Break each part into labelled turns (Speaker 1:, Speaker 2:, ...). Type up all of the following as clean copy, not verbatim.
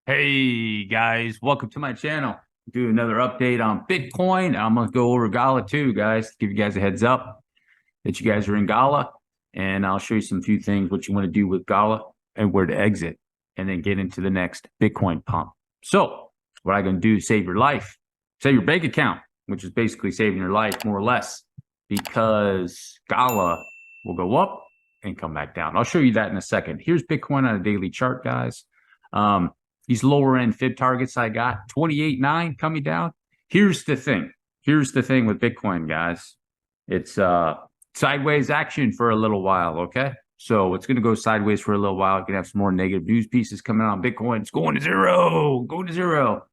Speaker 1: Hey guys, welcome to my channel. Do another update on Bitcoin. I'm gonna go over Gala too, guys. Give you guys a heads up that you guys are in Gala, and I'll show you some few things what you want to do with Gala and where to exit, and then get into the next Bitcoin pump. So, what I'm gonna do is save your life, save your bank account, which is basically saving your life more or less, because Gala will go up and come back down. I'll show you that in a second. Here's Bitcoin on a daily chart, guys. Um, these lower end fib targets I got 28.9 coming down. Here's the thing. Here's the thing with Bitcoin, guys. It's sideways action for a little while, okay? So it's going to go sideways for a little while. You can have some more negative news pieces coming out on Bitcoin. It's going to zero, going to zero,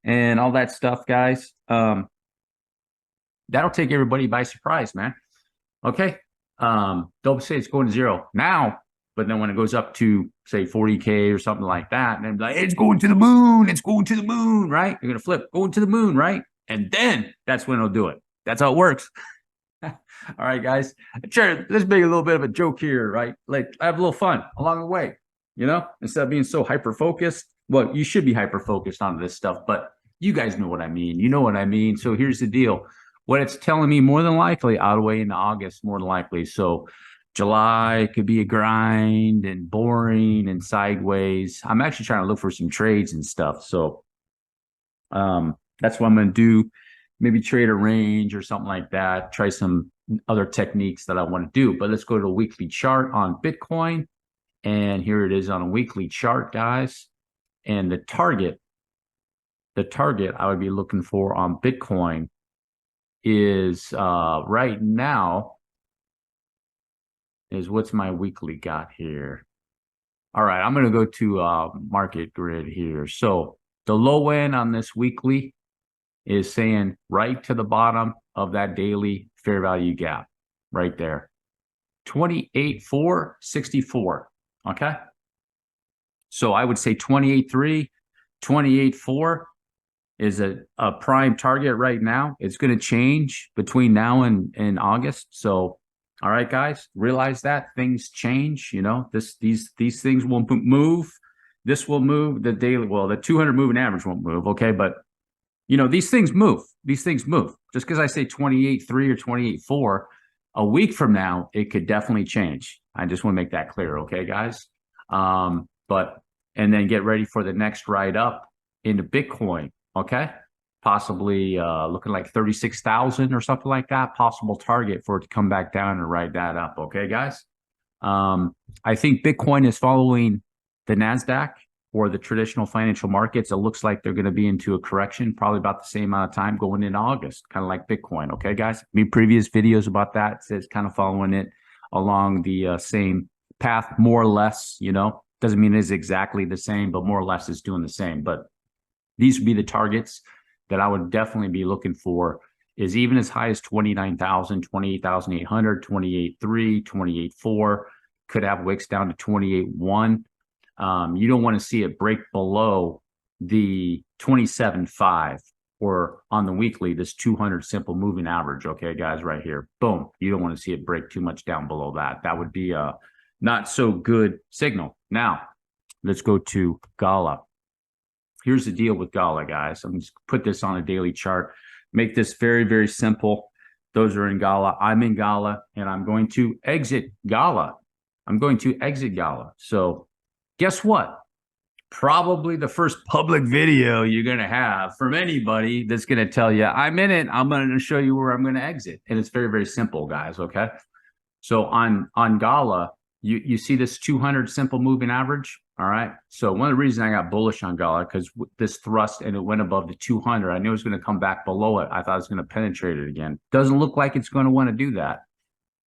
Speaker 1: and all that stuff, guys. That'll take everybody by surprise, man. Okay. They'll say it's going to zero now, but then when it goes up to say 40K or something like that, and they're like, it's going to the moon, it's going to the moon, right? You're gonna flip, going to the moon, right? And then that's when they'll do it. That's how it works. All right, guys. Sure, let's make a little bit of a joke here, right? Like have a little fun along the way, instead of being so hyper focused. Well, you should be hyper focused on this stuff, but you guys know what I mean. You know what I mean. So here's the deal. What it's telling me, more than likely all the way into August, more than likely. So July could be a grind and boring and sideways. I'm actually trying to look for some trades and stuff. So that's what I'm going to do. Maybe trade a range or something like that. Try some other techniques that I want to do. But let's go to a weekly chart on Bitcoin. And here it is on a weekly chart, guys. And the target I would be looking for on Bitcoin is right now is what's my weekly got here. All right, I'm going to go to market grid here. So the low end on this weekly is saying right to the bottom of that daily fair value gap right there. 28.464. Okay. So I would say 28.3, 28.4 is a prime target right now. It's going to change between now and August. So, all right, guys, realize that things change. These things will move. This will move. The daily, well, the 200 moving average won't move. Okay, but these things move. These things move. Just because I say 28.3 or 28.4, a week from now, it could definitely change. I just want to make that clear. Okay, guys. And then get ready for the next ride up into Bitcoin. Okay. Possibly looking like 36,000 or something like that. Possible target for it to come back down and ride that up. Okay, guys. I think Bitcoin is following the NASDAQ or the traditional financial markets. It looks like they're going to be into a correction, probably about the same amount of time going into August, kind of like Bitcoin. Okay, guys. Previous videos about that. It's kind of following it along the same path, more or less. Doesn't mean it's exactly the same, but more or less it's doing the same. But these would be the targets that I would definitely be looking for, is even as high as 29,000, 28,800, 28.3, 28.4, could have wicks down to 28.1. You don't want to see it break below the 27.5 or on the weekly, this 200 simple moving average. Okay, guys, right here. Boom. You don't want to see it break too much down below that. That would be a not so good signal. Now, let's go to Gala. Here's the deal with Gala, guys. I'm just put this on a daily chart. Make this very, very simple. Those are in Gala. I'm in Gala, and I'm going to exit Gala. I'm going to exit Gala. So guess what? Probably the first public video you're going to have from anybody that's going to tell you, I'm in it. I'm going to show you where I'm going to exit. And it's very, very simple, guys. Okay. So on Gala, you see this 200 simple moving average. All right. So one of the reasons I got bullish on Gala, because this thrust and it went above the 200, I knew it was going to come back below it. I thought it was going to penetrate it again. Doesn't look like it's going to want to do that.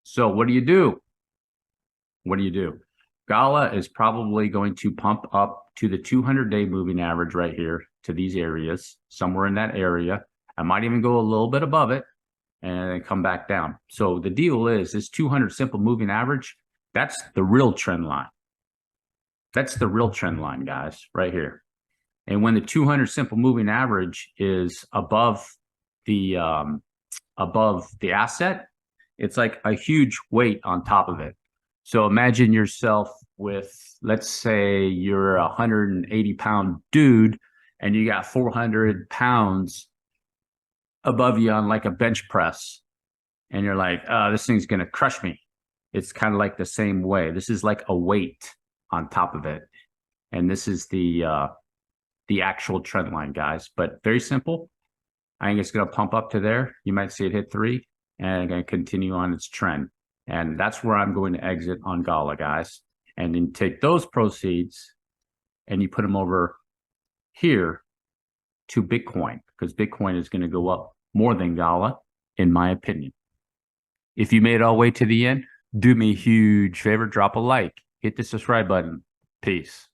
Speaker 1: So what do you do? What do you do? Gala is probably going to pump up to the 200-day moving average right here to these areas, somewhere in that area. I might even go a little bit above it and then come back down. So the deal is this 200 simple moving average, that's the real trend line. That's the real trend line, guys, right here. And when the 200 simple moving average is above the asset, it's like a huge weight on top of it. So imagine yourself with, let's say you're a 180-pound dude and you got 400 pounds above you on like a bench press. And you're like, oh, this thing's going to crush me. It's kind of like the same way. This is like a weight on top of it. And this is the actual trend line, guys. But very simple. I think it's going to pump up to there. You might see it hit 3 and going to continue on its trend. And that's where I'm going to exit on Gala, guys. And then take those proceeds and you put them over here to Bitcoin, because Bitcoin is going to go up more than Gala, in my opinion. If you made it all the way to the end, do me a huge favor, drop a like, hit the subscribe button. Peace.